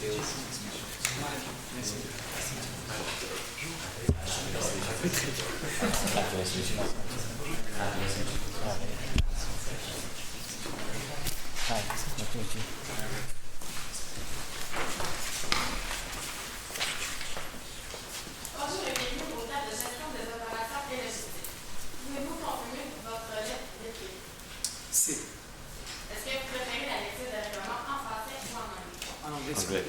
Bonjour et bienvenue au cadre de gestion des opérations et logistiques. Pouvez-vous confirmer votre lettre d'équipe? C. Est-ce que vous préférez la lecture de règlement en français ou en anglais? En anglais, s'il vous plaît.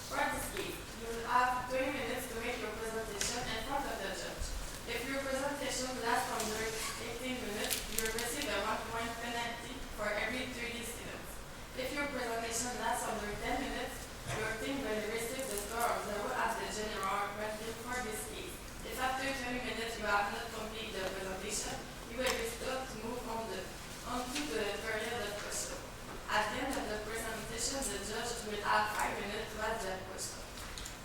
For this case, you will have 20 minutes to make your presentation in front of the judge. If your presentation lasts under 18 minutes, you will receive a 1-point penalty for every 30 students. If your presentation lasts under 10 minutes, your team will receive the score of 0 as the general ranking for this case. If after 20 minutes you have not completed the presentation, you will be stopped to move on to the period of question. At the end of the presentation, the judge will have 5 minutes to ask the question.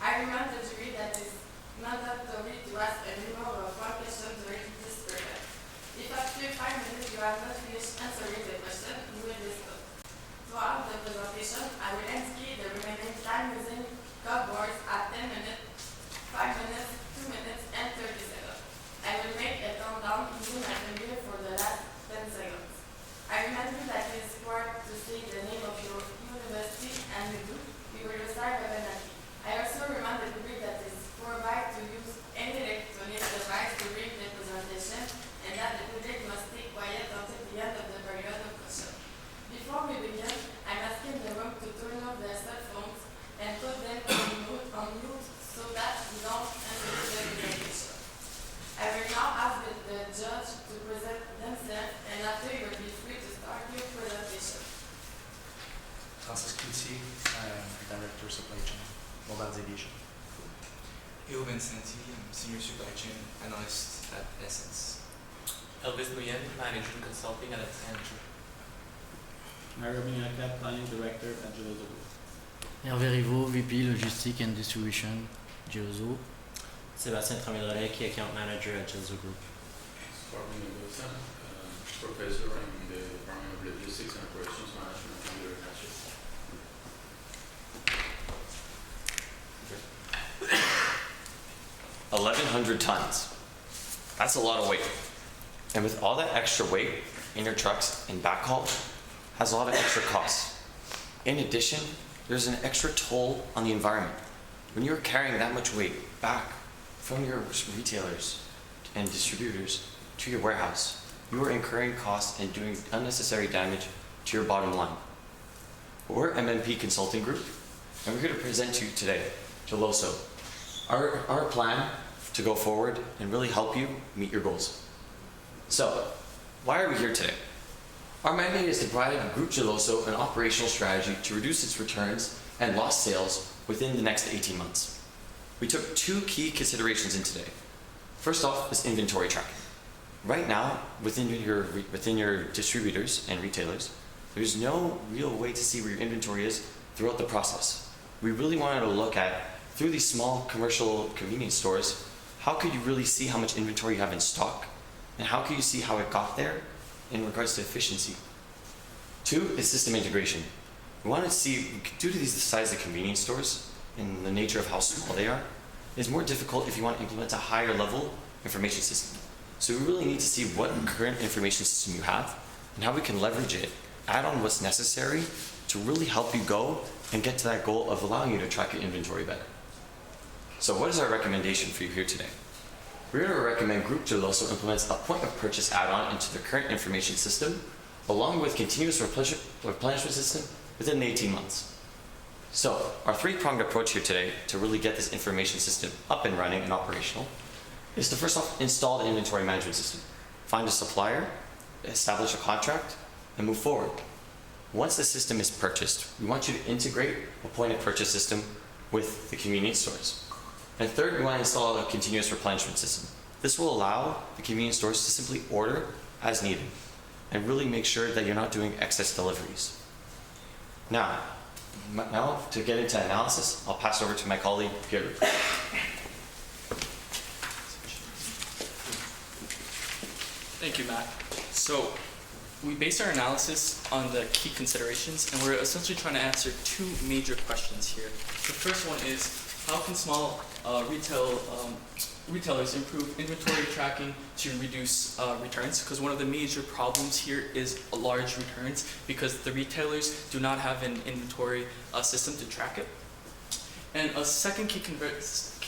I remind the jury that it is mandatory to ask a minimum of 1 question during this period. If after 5 minutes you have not finished answering the question, you will be stopped. Throughout the presentation, I will indicate the remaining time using chalkboards at 10 minutes, 5 minutes, 2 minutes, and 30 seconds. I will make a countdown using my finger for the last 10 seconds. I remind you that it is required to say the name of your university and you will receive a penalty. I also remind the public that it is forbidden to use any electronic device during the presentation and that the public must stay quiet until the end of the period of question. Before we begin, I'm asking the room to turn off their cell phones and put them on mute so that we don't interrupt the presentation. I will now ask the judge to present themselves and after you will be free to start your presentation. Francis Cloutier, Director Supply Chain, Bombardier Aviation. Eo Vincenti, Senior Supply Chain Analyst at Essence. Elvis Nguyen, Manager Consulting at Accenture. Mario Mignacat, Planning Director at Geozo. Hervé Rivaud, VP Logistique and Distribution, Geozo. Sébastien Tremblay, Key Account Manager at Geozo Group. Farming Mendoza, Professor in the Department of Logistics and Operations Management at University. 1,100 tons. That's a lot of weight. And with all that extra weight in your trucks and backhaul, has a lot of extra costs. In addition, there's an extra toll on the environment. When you're carrying that much weight back from your retailers and distributors to your warehouse, you are incurring costs and doing unnecessary damage to your bottom line. We're MMP Consulting Group, and we're here to present to you today, Geloso, our plan to go forward and really help you meet your goals. So, why are we here today? Our mandate is to provide Group Geloso an operational strategy to reduce its returns and lost sales within the next 18 months. We took 2 key considerations in today. First off is inventory tracking. Right now, within your distributors and retailers, there's no real way to see where your inventory is throughout the process. We really wanted to look at, through these small commercial convenience stores, how could you really see how much inventory you have in stock? And how can you see how it got there in regards to efficiency? 2 is system integration. We want to see, due to the size of convenience stores and the nature of how small they are, it's more difficult if you want to implement a higher level information system. So we really need to see what current information system you have and how we can leverage it, add on what's necessary to really help you go and get to that goal of allowing you to track your inventory better. So what is our recommendation for you here today? We're going to recommend Group Geloso implements a point of purchase add-on into the current information system, along with continuous replenishment system within 18 months. So our 3-pronged approach here today to really get this information system up and running and operational is to first off install the inventory management system, find a supplier, establish a contract, and move forward. Once the system is purchased, we want you to integrate a point of purchase system with the convenience stores. And third, we want to install a continuous replenishment system. This will allow the convenience stores to simply order as needed and really make sure that you're not doing excess deliveries. Now to get into analysis, I'll pass over to my colleague, Pierre. Thank you, Matt. So we based our analysis on the key considerations, and we're essentially trying to answer two major questions here. The first one is, how can small retailers improve inventory tracking to reduce returns? Because one of the major problems here is large returns, because the retailers do not have an inventory system to track it. And a second key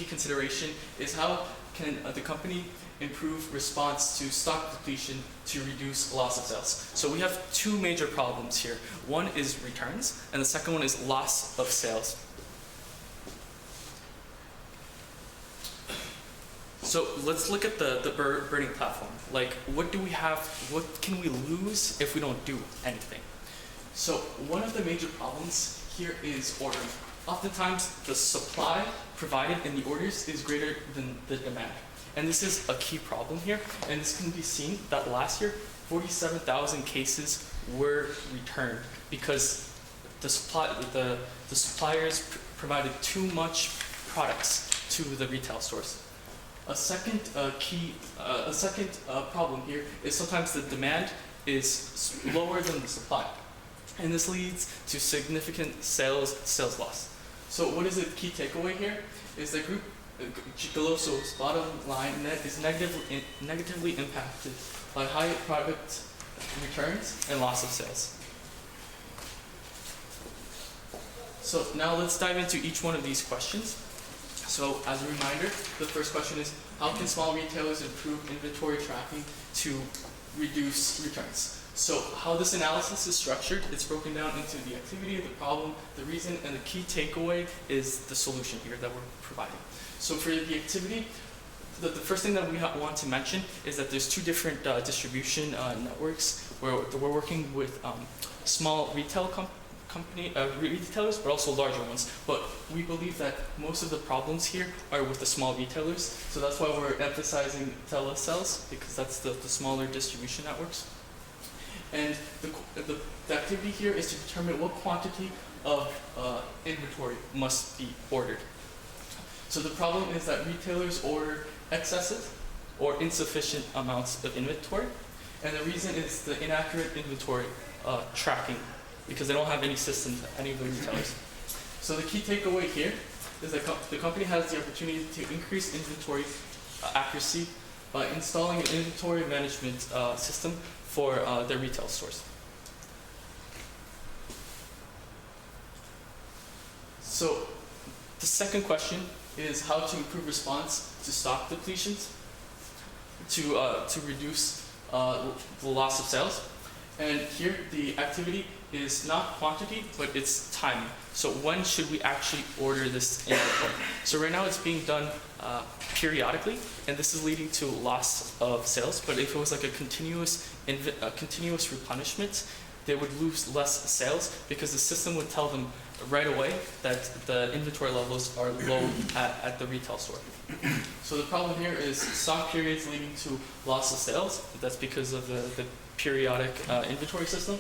consideration is, how can the company improve response to stock depletion to reduce loss of sales? So we have two major problems here. One is returns, and the second one is loss of sales. So let's look at the burning platform. Like, what do we have, what can we lose if we don't do anything? So one of the major problems here is ordering. Oftentimes, the supply provided in the orders is greater than the demand. And this is a key problem here, and this can be seen that last year, 47,000 cases were returned because the suppliers provided too much products to the retail stores. A second problem here is sometimes the demand is lower than the supply, and this leads to significant sales loss. So what is the key takeaway here? Is that Group Goloso's bottom line net is negatively impacted by high product returns and loss of sales. So now let's dive into each one of these questions. So as a reminder, the first question is, how can small retailers improve inventory tracking to reduce returns? So how this analysis is structured, it's broken down into the activity, the problem, the reason, and the key takeaway is the solution here that we're providing. So for the activity, the first thing that we want to mention is that there's two different distribution networks where we're working with small retailers, but also larger ones. But we believe that most of the problems here are with the small retailers. So that's why we're emphasizing telesales, because that's the smaller distribution networks. And the activity here is to determine what quantity of inventory must be ordered. So the problem is that retailers order excessive or insufficient amounts of inventory, and the reason is the inaccurate inventory tracking, because they don't have any systems, any of the retailers. So the key takeaway here is that the company has the opportunity to increase inventory accuracy by installing an inventory management system for their retail stores. So the second question is how to improve response to stock depletions to reduce the loss of sales. And here the activity is not quantity, but it's timing. So when should we actually order this inventory? So right now it's being done periodically, and this is leading to loss of sales. But if it was like a continuous replenishment, they would lose less sales because the system would tell them right away that the inventory levels are low at the retail store. So the problem here is stock periods leading to loss of sales. That's because of the periodic inventory system.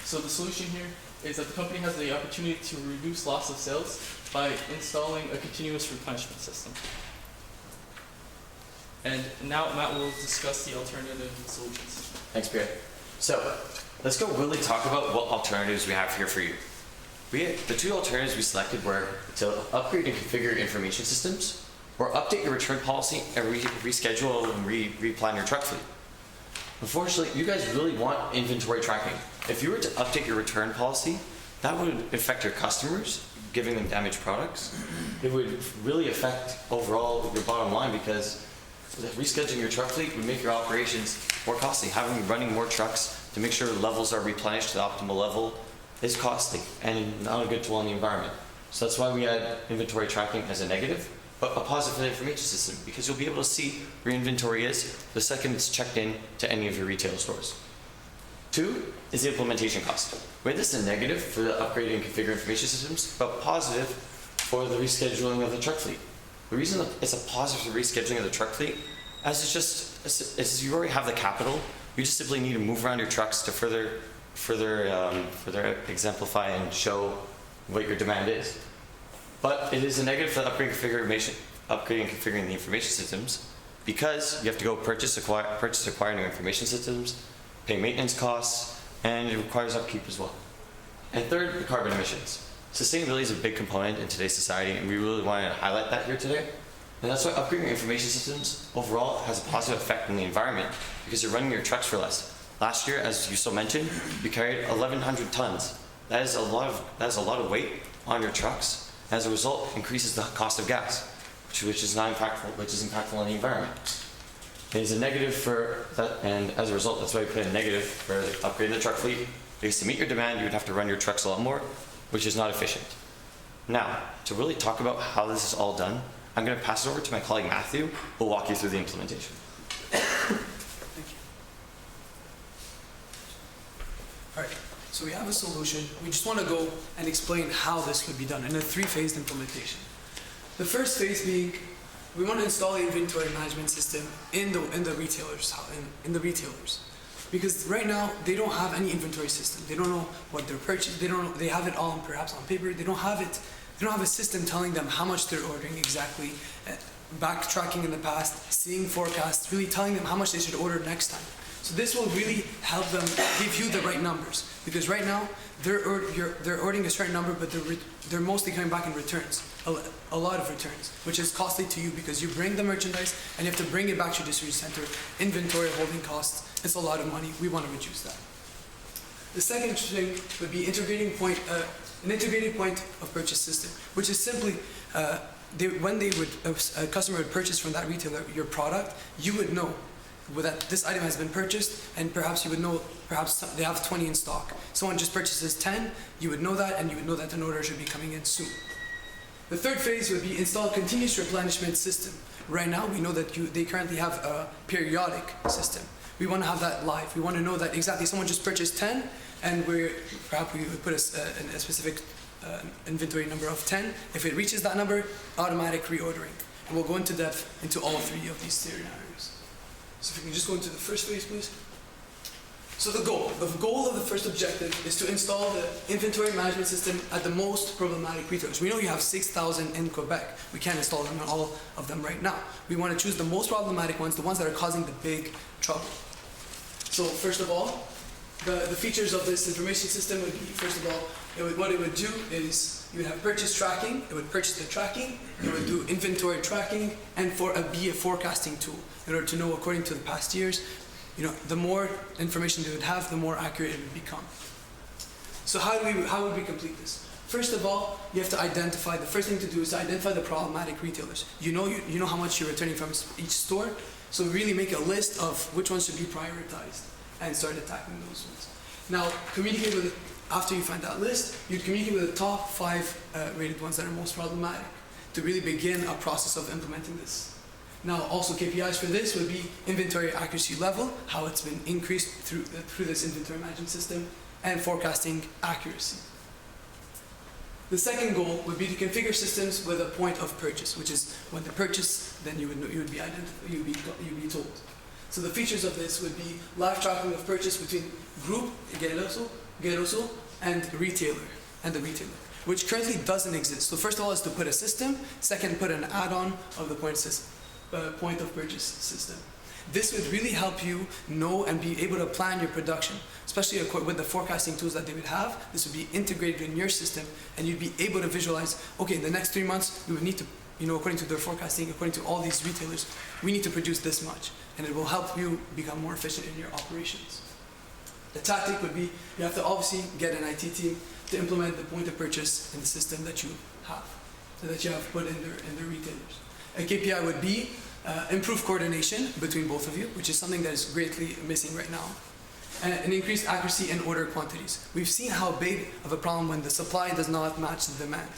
So the solution here is that the company has the opportunity to reduce loss of sales by installing a continuous replenishment system. And now Matt will discuss the alternative solutions. Thanks, Pierre. So let's go really talk about what alternatives we have here for you. The two alternatives we selected were to upgrade and configure information systems, or update your return policy and reschedule and replan your truck fleet. Unfortunately, you guys really want inventory tracking. If you were to update your return policy, that would affect your customers, giving them damaged products. It would really affect overall your bottom line, because rescheduling your truck fleet would make your operations more costly. Running more trucks to make sure levels are replenished to the optimal level is costly and not a good tool on the environment. So that's why we had inventory tracking as a negative, but a positive for the information system, because you'll be able to see where your inventory is the second it's checked in to any of your retail stores. 2 is the implementation cost. We had this a negative for the upgrading and configure information systems, but positive for the rescheduling of the truck fleet. The reason it's a positive for the rescheduling of the truck fleet, as you already have the capital, you just simply need to move around your trucks to further exemplify and show what your demand is. But it is a negative for the upgrading and configuring the information systems, because you have to go purchase, acquire new information systems, pay maintenance costs, and it requires upkeep as well. And third, the carbon emissions. Sustainability is a big component in today's society, and we really want to highlight that here today. And that's why upgrading your information systems overall has a positive effect on the environment, because you're running your trucks for less. Last year, as you so mentioned, you carried 1,100 tons. That is a lot of weight on your trucks. As a result, increases the cost of gas, which is impactful on the environment. It is a negative for that, and as a result, that's why we put a negative for upgrading the truck fleet. Because to meet your demand, you would have to run your trucks a lot more, which is not efficient. Now, to really talk about how this is all done, I'm going to pass it over to my colleague Matthew, who will walk you through the implementation. Alright, so we have a solution. We just want to go and explain how this could be done in a three-phased implementation. The first phase being, we want to install the inventory management system in the retailers. Because right now, they don't have any inventory system. They don't know what they're purchasing. They have it all perhaps on paper. They don't have a system telling them how much they're ordering exactly, backtracking in the past, seeing forecasts, really telling them how much they should order next time. So this will really help them give you the right numbers. Because right now, they're ordering a certain number, but they're mostly coming back in returns, a lot of returns, which is costly to you because you bring the merchandise and you have to bring it back to your distribution center, inventory holding costs. It's a lot of money. We want to reduce that. The second thing would be an integrated point of purchase system, which is simply when a customer would purchase from that retailer your product, you would know that this item has been purchased, and perhaps you would know, perhaps they have 20 in stock. Someone just purchases 10, you would know that, and you would know that an order should be coming in soon. The third phase would be install a continuous replenishment system. Right now, we know that they currently have a periodic system. We want to have that live. We want to know that exactly someone just purchased 10, and perhaps we would put a specific inventory number of 10. If it reaches that number, automatic reordering. And we'll go into depth into all three of these scenarios. So if we can just go into the first phase, please. So the goal of the first objective is to install the inventory management system at the most problematic retailers. We know you have 6,000 in Quebec. We can't install them on all of them right now. We want to choose the most problematic ones, the ones that are causing the big trouble. So first of all, the features of this information system would be, first of all, what it would do is you would have purchase tracking, it would purchase the tracking, it would do inventory tracking, and be a forecasting tool in order to know according to the past years, the more information they would have, the more accurate it would become. So how would we complete this? First of all, you have to identify, the first thing to do is to identify the problematic retailers. You know how much you're returning from each store, so really make a list of which ones should be prioritized and start attacking those ones. Now, after you find that list, you'd communicate with the top 5 rated ones that are most problematic to really begin a process of implementing this. Now, also KPIs for this would be inventory accuracy level, how it's been increased through this inventory management system, and forecasting accuracy. The second goal would be to configure systems with a point of purchase, which is when the purchase, then you would be told. So the features of this would be live tracking of purchase between group, Geroso, and the retailer, which currently doesn't exist. So first of all is to put a system, second put an add-on of the point of purchase system. This would really help you know and be able to plan your production, especially with the forecasting tools that they would have. This would be integrated in your system, and you'd be able to visualize, okay, in the next 3 months, we would need to, according to their forecasting, according to all these retailers, we need to produce this much, and it will help you become more efficient in your operations. The tactic would be, you have to obviously get an IT team to implement the point of purchase in the system that you have, so that you have put in their retailers. A KPI would be improved coordination between both of you, which is something that is greatly missing right now, and increased accuracy in order quantities. We've seen how big of a problem when the supply does not match the demand.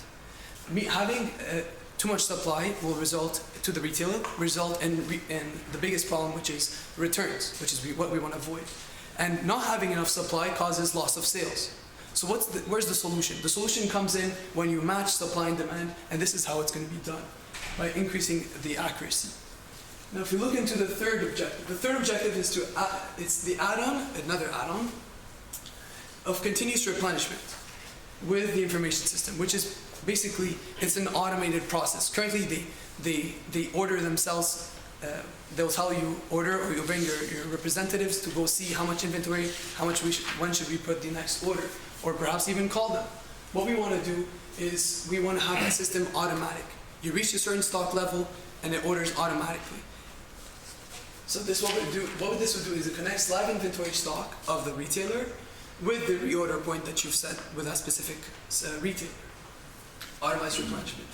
Having too much supply will result in the biggest problem, which is returns, which is what we want to avoid. And not having enough supply causes loss of sales. So where's the solution? The solution comes in when you match supply and demand, and this is how it's going to be done, by increasing the accuracy. Now, if you look into the third objective is it's the another add-on of continuous replenishment with the information system, which is basically, it's an automated process. Currently, they order themselves they'll tell you order, or you'll bring your representatives to go see how much inventory, when should we put the next order, or perhaps even call them. What we want to do is we want to have that system automatic. You reach a certain stock level and it orders automatically. So this what this would do is it connects live inventory stock of the retailer with the reorder point that you've set with that specific retailer. Automized replenishment.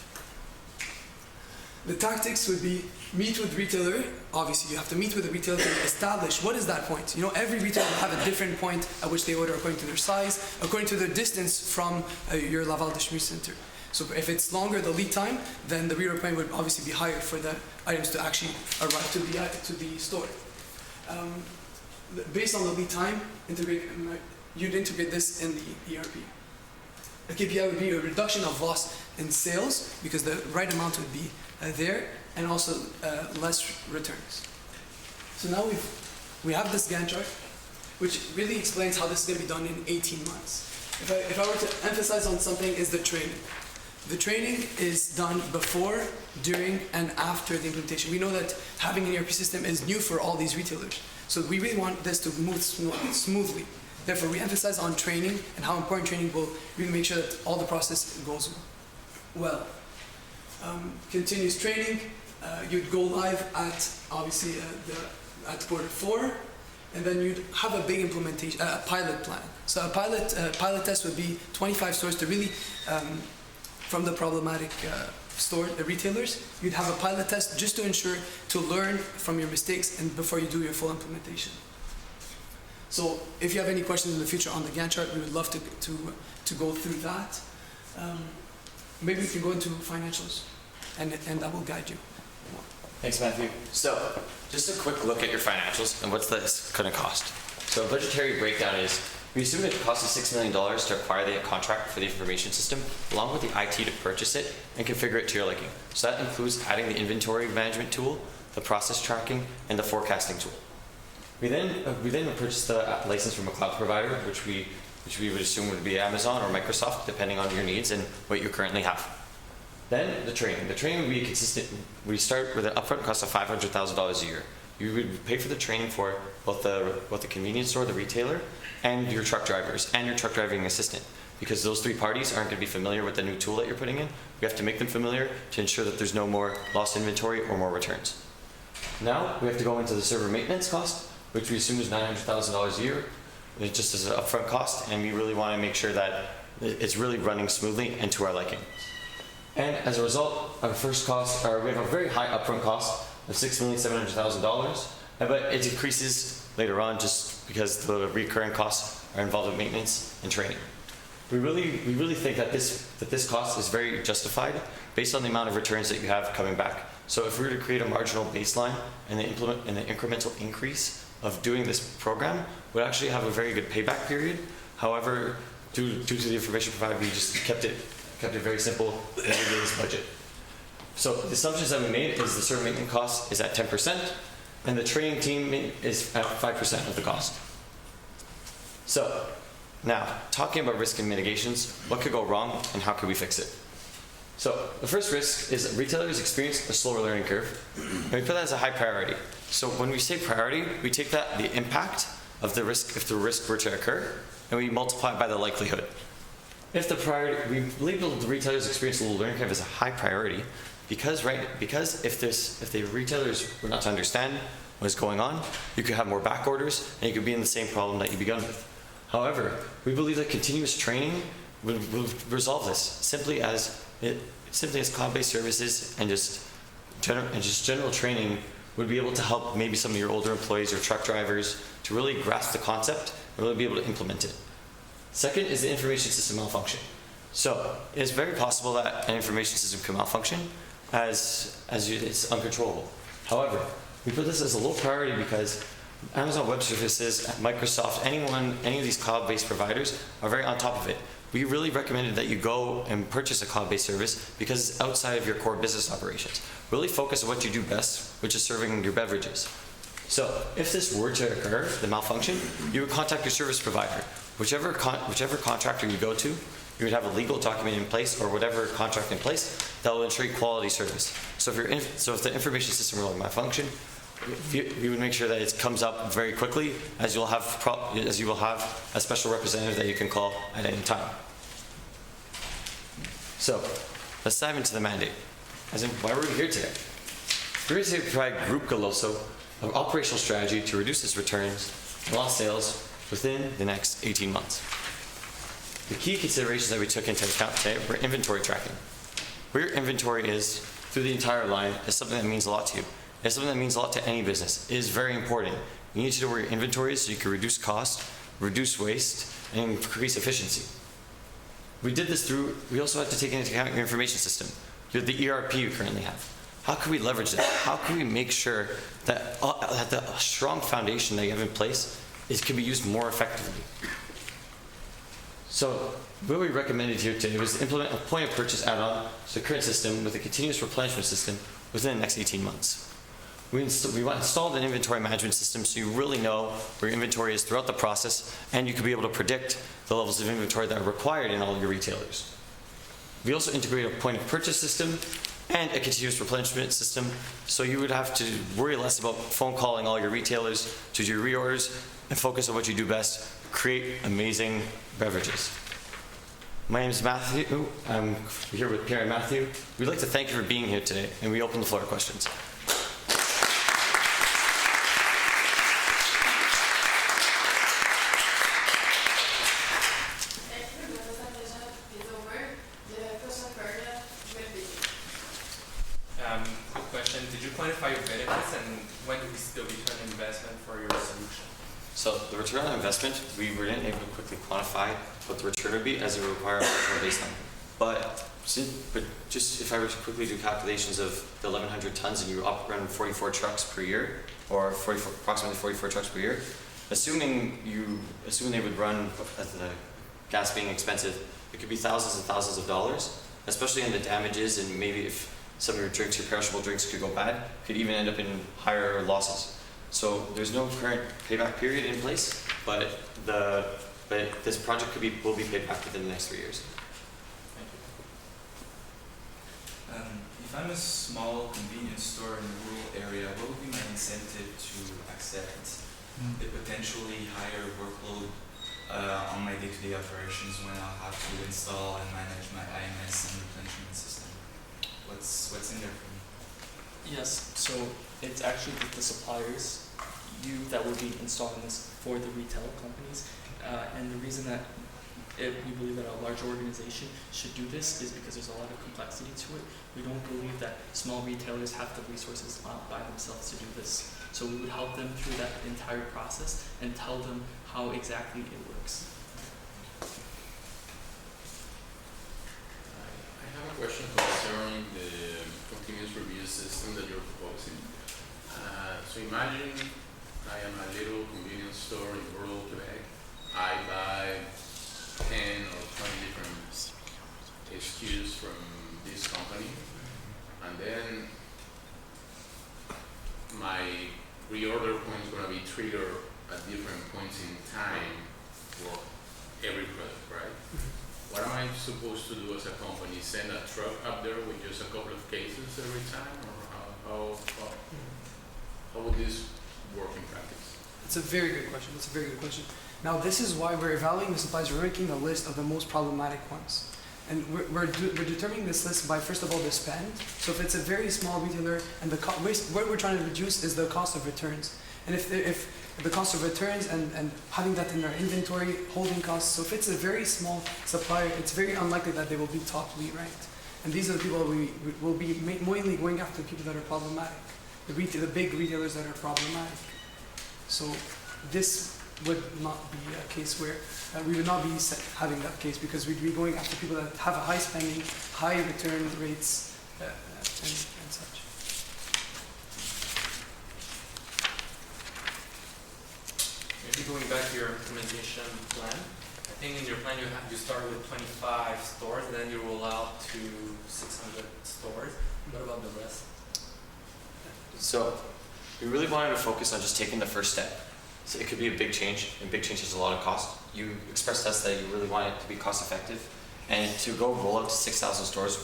The tactics would be meet with retailer. Obviously, you have to meet with the retailer to establish what is that point. You know, every retailer will have a different point at which they order according to their size, according to their distance from your Laval distribution center. So if it's longer, the lead time, then the reorder point would obviously be higher for the items to actually arrive to the store. Based on the lead time, you'd integrate this in the ERP. A KPI would be a reduction of loss in sales because the right amount would be there, and also less returns. So now we have this Gantt chart, which really explains how this is going to be done in 18 months. If I were to emphasize on something, is the training. The training is done before, during, and after the implementation. We know that having an ERP system is new for all these retailers, so we really want this to move smoothly. Therefore, we emphasize on training and how important training will really make sure that all the process goes well. Continuous training, you'd go live at obviously at quarter 4, and then you'd have a big implementation, a pilot plan. So a pilot test would be 25 stores to really, from the problematic the retailers, you'd have a pilot test just to ensure to learn from your mistakes and before you do your full implementation. So if you have any questions in the future on the Gantt chart, we would love to go through that. Maybe we can go into financials, and that will guide you. Thanks, Matthew. So, just a quick look at your financials and what's this going to cost. So, a budgetary breakdown is, we assume it costs us $6 million to acquire the contract for the information system, along with the IT to purchase it and configure it to your liking. So that includes adding the inventory management tool, the process tracking, and the forecasting tool. We then purchase the license from a cloud provider, which we would assume would be Amazon or Microsoft, depending on your needs and what you currently have. Then the training. The training would be consistent. We start with an upfront cost of $500,000 a year. You would pay for the training for both the convenience store, the retailer, and your truck drivers, and your truck driving assistant. Because those 3 parties aren't going to be familiar with the new tool that you're putting in. We have to make them familiar to ensure that there's no more lost inventory or more returns. Now, we have to go into the server maintenance cost, which we assume is $900,000 a year. It just is an upfront cost, and we really want to make sure that it's really running smoothly and to our liking. And as a result, our first cost, we have a very high upfront cost of $6,700,000, but it decreases later on just because the recurring costs are involved with maintenance and training. We really think that this cost is very justified based on the amount of returns that you have coming back. So if we were to create a marginal baseline and the incremental increase of doing this program, would actually have a very good payback period. However, due to the information provided, we just kept it very simple in this budget. So the assumptions that we made is the server maintenance cost is at 10%, and the training team is at 5% of the cost. So now, talking about risk and mitigations, what could go wrong and how could we fix it? So the first risk is retailers experience a slower learning curve, and we put that as a high priority. So when we say priority, we take the impact of the risk, if the risk were to occur, and we multiply it by the likelihood. If the priority, we labeled the retailers experience a low learning curve as a high priority, because if the retailers were not to understand what's going on, you could have more back orders, and you could be in the same problem that you begun with. However, we believe that continuous training will resolve this simply as cloud-based services and just general training would be able to help maybe some of your older employees or truck drivers to really grasp the concept and really be able to implement it. Second is the information system malfunction. So it's very possible that an information system can malfunction as it's uncontrollable. However, we put this as a low priority because Amazon Web Services, Microsoft, any of these cloud-based providers are very on top of it. We really recommended that you go and purchase a cloud-based service because it's outside of your core business operations. Really focus on what you do best, which is serving your beverages. So if this were to occur, the malfunction, you would contact your service provider. Whichever contractor you go to, you would have a legal document in place or whatever contract in place that will ensure quality service. So if the information system really malfunction, you would make sure that it comes up very quickly, as you will have a special representative that you can call at any time. So let's dive into the mandate. As in, why are we here today? We're here to provide Group Goloso an operational strategy to reduce its returns and lost sales within the next 18 months. The key considerations that we took into account today were inventory tracking. Where your inventory is through the entire line is something that means a lot to you. It's something that means a lot to any business. It is very important. You need to know where your inventory is so you can reduce cost, reduce waste, and increase efficiency. We did this we also had to take into account your information system, the ERP you currently have. How can we leverage that? How can we make sure that the strong foundation that you have in place can be used more effectively? So what we recommended here today was to implement a point of purchase add-on to the current system with a continuous replenishment system within the next 18 months. We installed an inventory management system so you really know where your inventory is throughout the process, and you can be able to predict the levels of inventory that are required in all your retailers. We also integrated a point of purchase system and a continuous replenishment system, so you would have to worry less about phone calling all your retailers to do reorders and focus on what you do best: create amazing beverages. My name is Matthew. I'm here with Pierre and Matthew. We'd like to thank you for being here today, and we open the floor to questions. Quick question. Did you quantify your benefits, and when do we still return on investment for your solution? So the return on investment, we weren't able to quickly quantify what the return would be, as it would require a marginal baseline. But just if I were to quickly do calculations of the 1,100 tons and you run 44 trucks per year, or approximately 44 trucks per year, assuming they would run at the gas being expensive, it could be thousands and thousands of dollars, especially in the damages, and maybe if some of your drinks, your perishable drinks, could go bad, could even end up in higher losses. So there's no current payback period in place, but this project will be paid back within the next 3 years. Thank you. If I'm a small convenience store in a rural area, what would be my incentive to accept a potentially higher workload on my day-to-day operations when I'll have to install and manage my IMS and replenishment system? What's in there for me? Yes, so it's actually the suppliers that will be installing this for the retail companies, and the reason that we believe that a large organization should do this is because there's a lot of complexity to it. We don't believe that small retailers have the resources by themselves to do this. So we would help them through that entire process and tell them how exactly it works. I have a question concerning the continuous review system that you're proposing. So imagine I am a little convenience store in rural Quebec. I buy 10 or 20 different SKUs from this company, and then my reorder point is going to be triggered at different points in time for every product, right? What am I supposed to do as a company? Send a truck up there with just a couple of cases every time, or how would this work in practice? It's a very good question. Now, this is why we're evaluating the suppliers. We're making a list of the most problematic ones. And we're determining this list by, first of all, the spend. So if it's a very small retailer, and what we're trying to reduce is the cost of returns. And if the cost of returns and having that in our inventory, holding costs. So if it's a very small supplier, it's very unlikely that they will be top lead ranked. And these are the people we will be mainly going after, people that are problematic, the big retailers that are problematic. So this would not be a case where we would not be having that case, because we'd be going after people that have a high spending, high return rates, and such. Maybe going back to your implementation plan, I think in your plan you start with 25 stores, and then you roll out to 600 stores. What about the rest? So we really wanted to focus on just taking the first step. So it could be a big change, and big change has a lot of cost. You expressed to us that you really want it to be cost effective, And to go roll out to 6,000 stores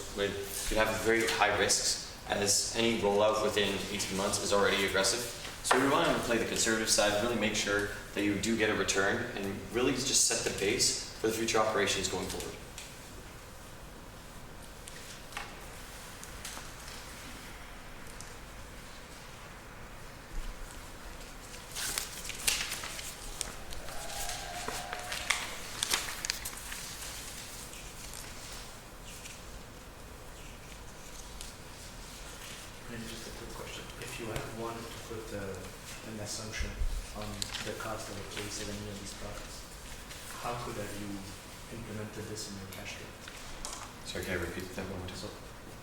could have very high risks, as any rollout within 18 months is already aggressive. So we want to play the conservative side, really make sure that you do get a return, and really just set the base for the future operations going forward. Maybe just a quick question. If you had wanted to put an assumption on the cost of replacing any of these products, how could have you implemented this in your cash flow? So can I repeat that one more time? So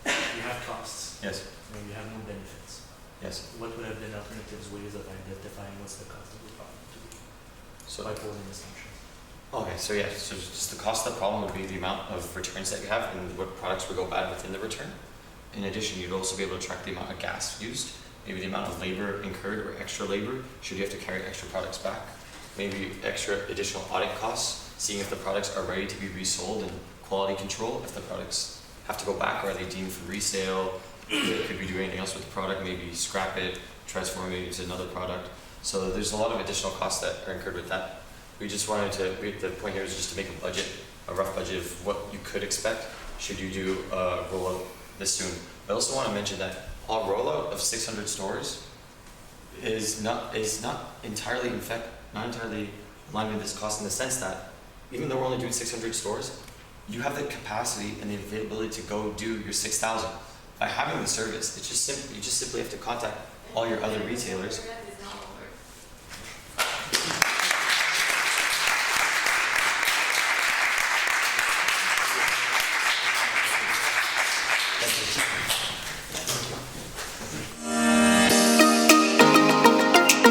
you have costs, Yes, and you have no benefits. yes. What would have been alternatives ways of identifying what's the cost of the product to be So by posing assumptions? okay, so yeah, so just the cost of the problem would be the amount of returns that you have and what products would go bad within the return. In addition, you'd also be able to track the amount of gas used, maybe the amount of labor incurred or extra labor, should you have to carry extra products back, maybe extra additional audit costs, seeing if the products are ready to be resold, and quality control, if the products have to go back or are they deemed for resale, they could be doing anything else with the product, maybe scrap it, transform it into another product. So there's a lot of additional costs that are incurred with that. We just wanted to, the point here is just to make a budget, a rough budget of what you could expect should you do a rollout this soon. I also want to mention that our rollout of 600 stores is not entirely, in fact, not entirely aligned with this cost, in the sense that even though we're only doing 600 stores, you have the capacity and the availability to go do your 6,000. By having the service, it's just you just simply have to contact all your other retailers. Internet is not over. Thank you.